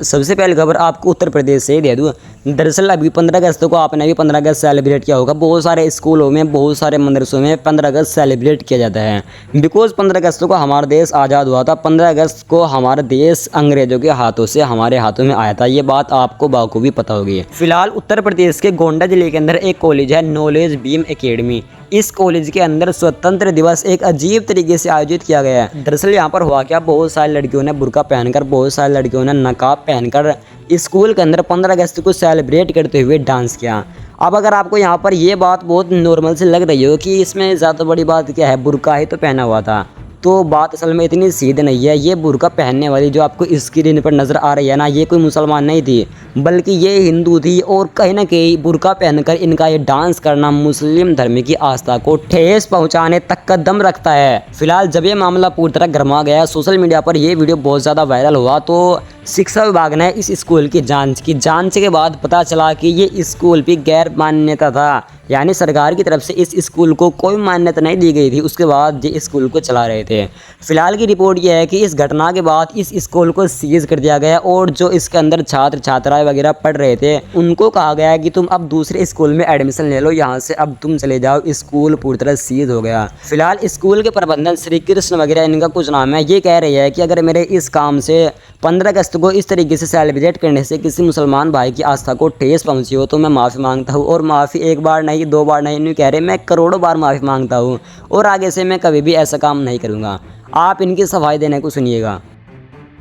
सबसे पहली खबर आपको उत्तर प्रदेश से ही दे दूँ। दरअसल अभी 15 अगस्त को आपने भी 15 अगस्त सेलिब्रेट किया होगा। बहुत सारे स्कूलों में, बहुत सारे मदरसों में 15 अगस्त सेलिब्रेट किया जाता है। बिकॉज 15 अगस्त को हमारा देश आज़ाद हुआ था। 15 अगस्त को हमारा देश अंग्रेजों के हाथों से हमारे हाथों में आया था। ये बात आपको बाखूबी पता होगी। फिलहाल उत्तर प्रदेश के गोंडा जिले के अंदर एक कॉलेज है, नॉलेज बीम एकेडमी। इस कॉलेज के अंदर स्वतंत्र दिवस एक अजीब तरीके से आयोजित किया गया है। दरअसल यहाँ पर हुआ क्या, बहुत सारी लड़कियों ने बुर्का पहनकर, बहुत सारी लड़कियों ने नकाब पहनकर स्कूल के अंदर 15 अगस्त को सेलिब्रेट करते हुए डांस किया। अब अगर आपको यहाँ पर ये बात बहुत नॉर्मल से लग रही हो कि इसमें ज़्यादा बड़ी बात क्या है, बुर्का ही तो पहना हुआ था, तो बात असल में इतनी सीधी नहीं है। ये बुर्का पहनने वाली जो आपको स्क्रीन पर नज़र आ रही है ना, ये कोई मुसलमान नहीं थी, बल्कि ये हिंदू थी। और कहीं ना कहीं बुर्का पहनकर इनका ये डांस करना मुस्लिम धर्म की आस्था को ठेस पहुंचाने तक का दम रखता है। फिलहाल जब ये मामला पूरी तरह गर्मा गया, सोशल मीडिया पर ये वीडियो बहुत ज़्यादा वायरल हुआ, तो शिक्षा विभाग ने इस स्कूल की जांच की। जांच के बाद पता चला कि ये स्कूल भी गैर मान्यता था, यानी सरकार की तरफ से इस स्कूल को कोई मान्यता नहीं दी गई थी। उसके बाद ये स्कूल को चला रहे थे। फिलहाल की रिपोर्ट ये है कि इस घटना के बाद इस स्कूल को सीज कर दिया गया और जो इसके अंदर छात्र छात्राएं वगैरह पढ़ रहे थे उनको कहा गया है कि तुम अब दूसरे स्कूल में एडमिशन ले लो, यहाँ से अब तुम चले जाओ। स्कूल पूरी तरह सीज हो गया। फिलहाल स्कूल के प्रबंधन श्री कृष्ण वगैरह इनका कुछ नाम है, ये कह रही है कि अगर मेरे इस काम से 15 अगस्त को इस तरीके से सेलिब्रेट करने से किसी मुसलमान भाई की आस्था को ठेस पहुंची हो तो मैं माफ़ी मांगता हूं। और माफ़ी एक बार नहीं, दो बार नहीं कह रहे, मैं करोड़ों बार माफ़ी मांगता हूं और आगे से मैं कभी भी ऐसा काम नहीं करूंगा। आप इनकी सफाई देने को सुनिएगा।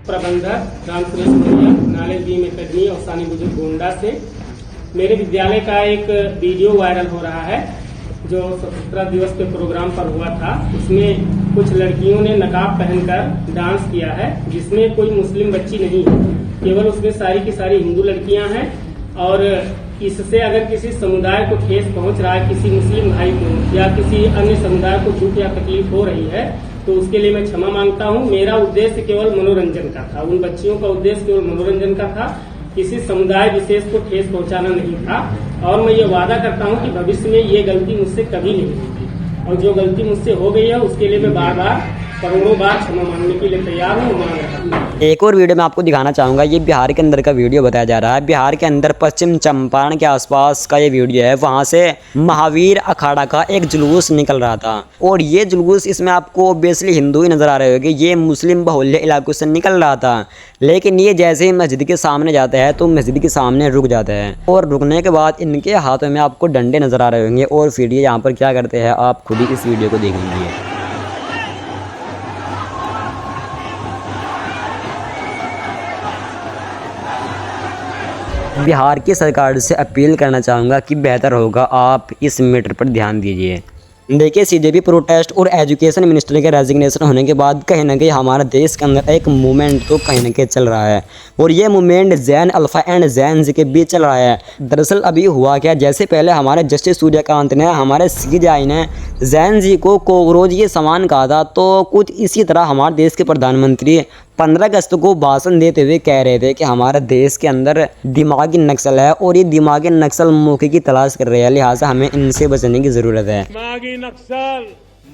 प्रबंधक राम सुरेश भैया, नॉलेज बीम एकेडमी और सानी बुजुर्ग गोंडा से मेरे विद्यालय का एक वीडियो वायरल हो रहा है जो स्वतंत्रता दिवस के प्रोग्राम पर हुआ था। उसमें कुछ लड़कियों ने नकाब पहनकर डांस किया है, जिसमें कोई मुस्लिम बच्ची नहीं है, केवल उसमें सारी की सारी हिंदू लड़कियां हैं। और इससे अगर किसी समुदाय को ठेस पहुंच रहा है, किसी मुस्लिम भाई को या किसी अन्य समुदाय को दुख या तकलीफ हो रही है, तो उसके लिए मैं क्षमा मांगता हूं। मेरा उद्देश्य केवल मनोरंजन का था, उन बच्चियों का उद्देश्य केवल मनोरंजन का था, किसी समुदाय विशेष को ठेस पहुंचाना नहीं था। और मैं ये वादा करता हूं कि भविष्य में ये गलती मुझसे कभी नहीं होगी, और जो गलती मुझसे हो गई है उसके लिए मैं बार बार करोड़ों बार क्षमा मांगने के लिए तैयार हूँ, मांग रहा हूँ। एक और वीडियो मैं आपको दिखाना चाहूँगा। ये बिहार के अंदर का वीडियो बताया जा रहा है। बिहार के अंदर पश्चिम चंपारण के आसपास का ये वीडियो है। वहाँ से महावीर अखाड़ा का एक जुलूस निकल रहा था और ये जुलूस, इसमें आपको ऑब्वियसली हिंदू ही नज़र आ रहे होंगे, ये मुस्लिम बहुल्य इलाकों से निकल रहा था। लेकिन ये जैसे ही मस्जिद के सामने जाता है तो मस्जिद के सामने रुक जाता है और रुकने के बाद इनके हाथों में आपको डंडे नज़र आ रहे होंगे। और फिर ये यहाँ पर क्या करते हैं आप खुद ही इस वीडियो को देख लीजिए। बिहार की सरकार से अपील करना चाहूँगा कि बेहतर होगा आप इस मैटर पर ध्यान दीजिए। देखिए, सीजेपी प्रोटेस्ट और एजुकेशन मिनिस्टर के रेजिग्नेशन होने के बाद कहीं ना कहीं हमारे देश के अंदर एक मूवमेंट तो कहीं ना कहीं चल रहा है और ये movement gen alpha and gen Z के बीच चल रहा है। दरअसल अभी हुआ क्या, जैसे पहले हमारे जस्टिस सूर्यकांत ने, हमारे सीजेआई ने जैन जी को कोकरोच ये सामान कहा था, तो कुछ इसी तरह हमारे देश के प्रधानमंत्री 15 अगस्त को भाषण देते हुए कह रहे थे कि हमारे देश के अंदर दिमागी नक्सल है और ये दिमागी नक्सल मौके की तलाश कर रहे हैं, लिहाजा हमें इनसे बचने की ज़रूरत है। दिमागी नक्सल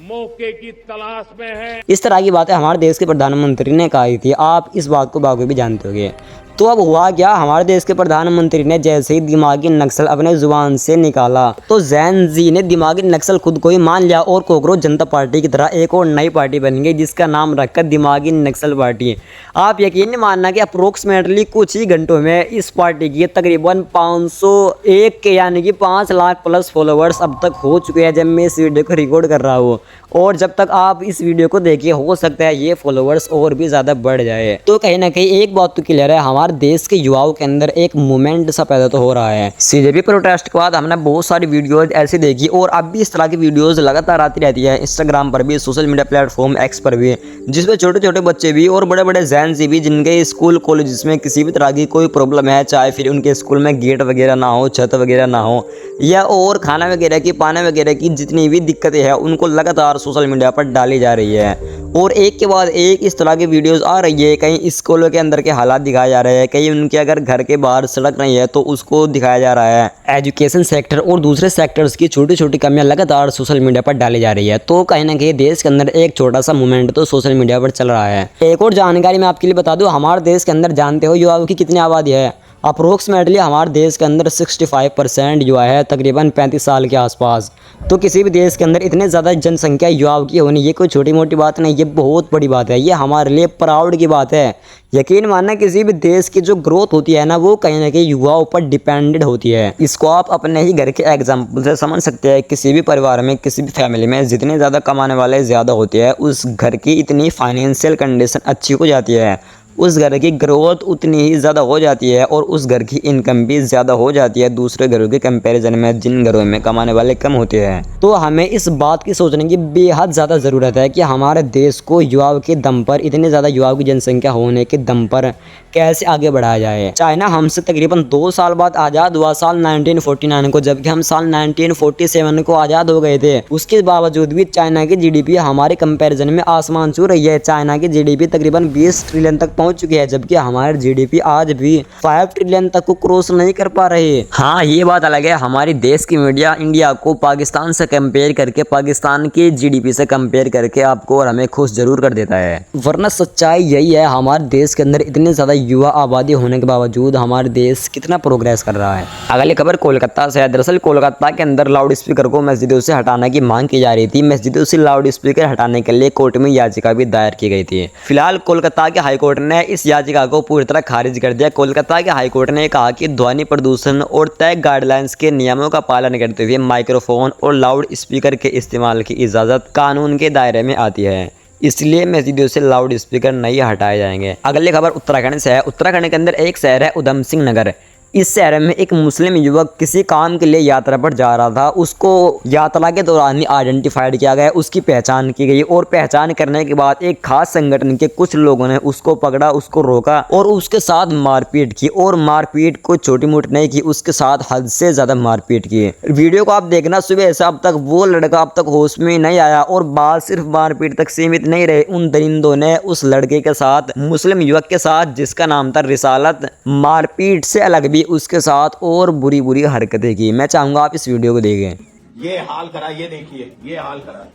मौके की तलाश में है। इस तरह की बातें हमारे देश के प्रधानमंत्री ने कही थी। आप इस बात को बाकी भी जानते होंगे। तो अब हुआ क्या, हमारे देश के प्रधानमंत्री ने जैसे ही दिमागी नक्सल अपने जुबान से निकाला तो जैन जी ने दिमागी नक्सल खुद को ही मान लिया और कोकरोच जनता पार्टी की तरह एक और नई पार्टी बन गई जिसका नाम रखा दिमागी नक्सल पार्टी। आप यकीन नहीं मानना कि अप्रोक्सीमेटली कुछ ही घंटों में इस पार्टी की तकरीबन 501 के यानी कि 5 लाख प्लस फॉलोवर्स अब तक हो चुके हैं जब मैं इस वीडियो को रिकॉर्ड कर रहा हूँ। और जब तक आप इस वीडियो को देखिए हो सकता है ये फॉलोवर्स और भी ज़्यादा बढ़ जाए। तो कहीं ना कहीं एक बात तो क्लियर है, हमारे देश के युवाओं के अंदर एक मूवमेंट सा पैदा तो हो रहा है। सीजेपी प्रोटेस्ट के बाद हमने बहुत सारी वीडियोज ऐसी देखी और अब भी इस तरह की वीडियोज लगातार आती रहती है, इंस्टाग्राम पर भी, सोशल मीडिया प्लेटफॉर्म एक्स पर भी, जिसमें छोटे छोटे बच्चे भी और बड़े बड़े जैन जी भी जिनके स्कूल कॉलेज में किसी भी तरह की कोई प्रॉब्लम है, चाहे फिर उनके स्कूल में गेट वगैरह ना हो, छत वगैरह ना हो, या और खाना वगैरह की, पानी वगैरह की जितनी भी दिक्कतें हैं उनको लगातार सोशल मीडिया पर डाली जा रही है। और एक के बाद एक इस तरह की वीडियोस आ रही है। कहीं स्कूलों के अंदर के हालात दिखाए जा रहे हैं, कहीं उनके अगर घर के बाहर सड़क नहीं है तो उसको दिखाया जा रहा है। एजुकेशन सेक्टर और दूसरे सेक्टर्स की छोटी छोटी कमियां लगातार सोशल मीडिया पर डाली जा रही है। तो कहीं ना कहीं देश के अंदर एक छोटा सा मूवमेंट तो सोशल मीडिया पर चल रहा है। एक और जानकारी मैं आपके लिए बता दूं, हमारे देश के अंदर जानते हो युवाओं की कितनी आबादी है? अप्रोक्सीमेटली हमारे देश के अंदर 65% युवा है, तकरीबन 35 साल के आसपास। तो किसी भी देश के अंदर इतने ज़्यादा जनसंख्या युवाओं की होनी, ये कोई छोटी मोटी बात नहीं, ये बहुत बड़ी बात है। ये हमारे लिए प्राउड की बात है। यकीन मानना, किसी भी देश की जो ग्रोथ होती है ना, वो कहीं ना कहीं युवाओं पर डिपेंडेड होती है। इसको आप अपने ही घर के एग्जाम्पल से समझ सकते हैं। किसी भी परिवार में, किसी भी फैमिली में जितने ज़्यादा कमाने वाले ज़्यादा होते हैं, उस घर की इतनी फाइनेंशियल कंडीशन अच्छी हो जाती है, उस घर की ग्रोथ उतनी ही ज़्यादा हो जाती है और उस घर की इनकम भी ज़्यादा हो जाती है दूसरे घरों के कंपैरिजन में, जिन घरों में कमाने वाले कम होते हैं। तो हमें इस बात की सोचने की बेहद ज़्यादा ज़रूरत है कि हमारे देश को युवाओं के दम पर, इतने ज़्यादा युवाओं की जनसंख्या होने के दम पर कैसे आगे बढ़ाया जाए। चाइना हमसे तकरीबन 2 साल बाद आज़ाद हुआ, साल 1949 को, जबकि हम साल 1947 को आज़ाद हो गए थे। उसके बावजूद भी चाइना की GDP हमारे कंपैरिजन में आसमान छू रही है। चाइना की GDP तकरीबन 20 ट्रिलियन तक पहुंच चुकी है, जबकि हमारे GDP आज भी 5 ट्रिलियन तक को क्रॉस नहीं कर पा रही। हाँ, ये बात अलग है, हमारी देश की मीडिया इंडिया को पाकिस्तान से कंपेयर करके, पाकिस्तान की GDP से कंपेयर करके आपको और हमें खुश जरूर कर देता है। वरना सच्चाई यही है, हमारे देश के अंदर इतने ज़्यादा युवा आबादी होने के बावजूद हमारे देश कितना प्रोग्रेस कर रहा है। अगली खबर कोलकाता से है। दरअसल कोलकाता के अंदर लाउड स्पीकर को मस्जिदों से हटाने की मांग की जा रही थी। मस्जिदों से लाउड स्पीकर हटाने के लिए कोर्ट में याचिका भी दायर की गई थी। फिलहाल कोलकाता के हाईकोर्ट ने इस याचिका को पूरी तरह खारिज कर दिया। कोलकाता के हाईकोर्ट ने कहा कि ध्वनि प्रदूषण और तय गाइडलाइंस के नियमों का पालन करते हुए माइक्रोफोन और लाउड स्पीकर के इस्तेमाल की इजाज़त कानून के दायरे में आती है, इसलिए मस्जिदों से लाउड स्पीकर नहीं हटाए जाएंगे। अगली खबर उत्तराखंड से है। उत्तराखंड के अंदर एक शहर है उधम सिंह नगर। इस शहर में एक मुस्लिम युवक किसी काम के लिए यात्रा पर जा रहा था। उसको यात्रा के दौरान ही आइडेंटिफाइड किया गया, उसकी पहचान की गई और पहचान करने के बाद एक खास संगठन के कुछ लोगों ने उसको पकड़ा, उसको रोका और उसके साथ मारपीट की। और मारपीट को छोटी मोटी नहीं की, उसके साथ हद से ज़्यादा मारपीट की। वीडियो को आप देखना, सुबह से अब तक वो लड़का अब तक होश में नहीं आया और बात सिर्फ मारपीट तक सीमित नहीं रहे। उन दरिंदों ने उस लड़के के साथ, मुस्लिम युवक के साथ जिसका नाम था रिसालत, मारपीट से अलग भी उसके साथ और बुरी बुरी हरकतें की। मैं चाहूंगा आप इस वीडियो को देखें। ये हाल करा, ये देखिए, ये हाल करा,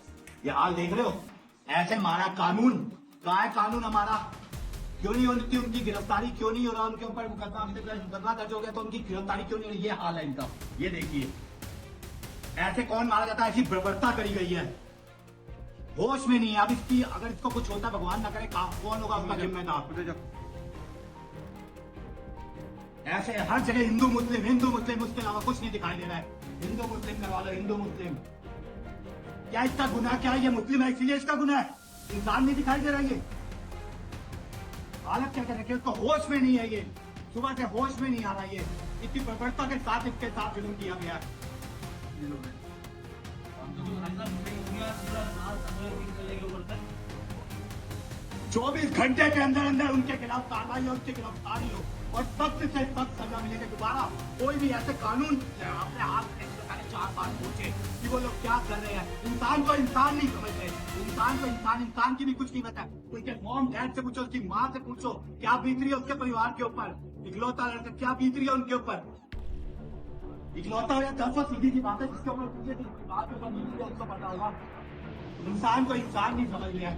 ये हाल देख रहे हो? ऐसे मारा कानून, कहाँ है कानून हमारा? क्यों नहीं होती उनकी गिरफ्तारी, क्यों नहीं हो रहा उनके ऊपर मुकदमा दर्ज हो गया तो उनकी गिरफ्तारी क्यों नहीं हो रही? ये हाल है इनका, ये देखिए। ऐसे कौन मारा जाता है? ऐसी बर्बरता करी गई है, होश में नहीं है। अब इसकी अगर इसको कुछ होता, भगवान ना करे, कौन होगा उसका जिम्मेदार? ऐसे हर जगह हिंदू मुस्लिम, उसके अलावा कुछ नहीं दिखाई दे रहा है। हिंदू मुस्लिम करवा लो, हिंदू मुस्लिम। क्या इसका गुनाह क्या है? ये मुस्लिम है इसलिए इसका गुनाह है? इंसान नहीं दिखाई दे रहा है? ये हालत क्या कर रखी है? उसको होश में नहीं है, ये सुबह से होश में नहीं आ रहा। ये इतनी प्रबलता के साथ इसके साथ जुल्म किया गया। 24 घंटे के अंदर अंदर उनके खिलाफ कार्रवाई हो, उसके गिरफ्तारी हो और सख्त से सख्त सजा मिलेगी। दोबारा कोई भी ऐसे कानून अपने हाथ में 4 बार पूछे कि वो लोग क्या कर रहे हैं। इंसान को इंसान नहीं समझ रहे, इंसान को इंसान की भी कुछ कीमत है। उनके मॉम डैड से पूछो, उसकी माँ से पूछो क्या बीत रही है उसके परिवार के ऊपर। इकलौता लड़का क्या बीत रही है उनके ऊपर। इकलौता हो या 10 सीधी सी बात है, जिसके ऊपर पूछे बात ऊपर बीत रही है उसको पता होगा। इंसान को इंसान नहीं समझ रहे हैं।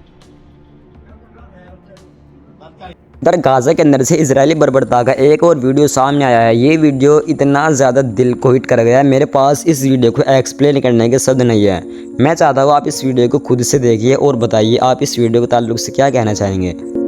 इधर गाजा के अंदर से इजरायली बर्बरता का एक और वीडियो सामने आया है। ये वीडियो इतना ज़्यादा दिल को हिट कर गया है, मेरे पास इस वीडियो को एक्सप्लेन करने के शब्द नहीं है। मैं चाहता हूँ आप इस वीडियो को खुद से देखिए और बताइए आप इस वीडियो के ताल्लुक से क्या कहना चाहेंगे।